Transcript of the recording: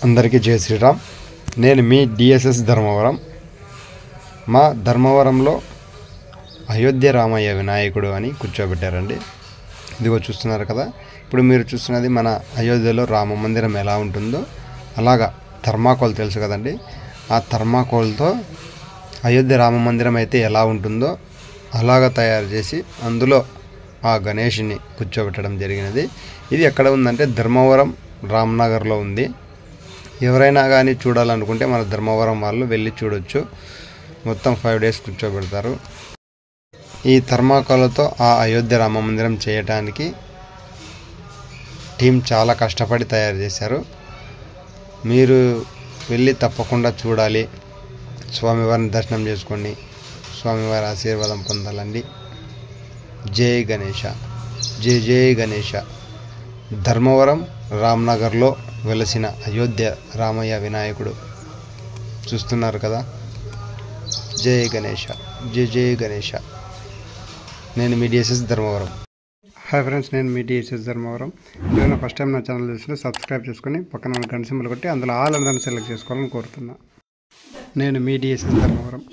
అందరికీ జై శ్రీరామ్. నేను మీ డిఎస్ఎస్ ధర్మవరం. మా ధర్మవరంలో అయోధ్య రామయ్య వినాయకుడు అని కూర్చోబెట్టారండి. ఇదిగో చూస్తున్నారు కదా. ఇప్పుడు మీరు చూస్తున్నది మన అయోధ్యలో రామ మందిరం ఎలా ఉంటుందో అలాగా థర్మాకోల్ తెలుసు కదండి. ఆ థర్మాకోల్తో అయోధ్య రామ మందిరం అయితే ఎలా ఉంటుందో అలాగా తయారు చేసి అందులో ఆ గణేష్ని కూర్చోబెట్టడం జరిగినది. ఇది ఎక్కడ ఉందంటే ధర్మవరం రామ్నగర్లో ఉంది. ఎవరైనా కానీ చూడాలనుకుంటే మన ధర్మవరం వాళ్ళు వెళ్ళి చూడొచ్చు. మొత్తం 5 days కూర్చోబెడతారు. ఈ థర్మాకోల్తో ఆ అయోధ్య రామ మందిరం చేయడానికి టీం చాలా కష్టపడి తయారు చేశారు. మీరు వెళ్ళి తప్పకుండా చూడాలి. స్వామివారిని దర్శనం చేసుకోండి, స్వామివారి ఆశీర్వాదం పొందాలండి. జై గణేష, జై జై గణేష. ధర్మవరం రామ్నగర్లో వెలసిన అయోధ్య రామయ్య వినాయకుడు చూస్తున్నారు కదా. జై గణేష, జై జై గణేష. నేను మీ డిఎస్ఎస్ ధర్మవరం. హాయ్ ఫ్రెండ్స్, నేను మీ డిఎస్ఎస్ ధర్మవరం. ఏదైనా ఫస్ట్ టైం నా ఛానల్ చూస్తే సబ్స్క్రైబ్ చేసుకొని పక్కన గంట సింబల్ కొట్టి అందులో ఆల్ అందరిని సెలెక్ట్ చేసుకోవాలని కోరుతున్నా. నేను మీ డిఎస్ఎస్ ధర్మవరం.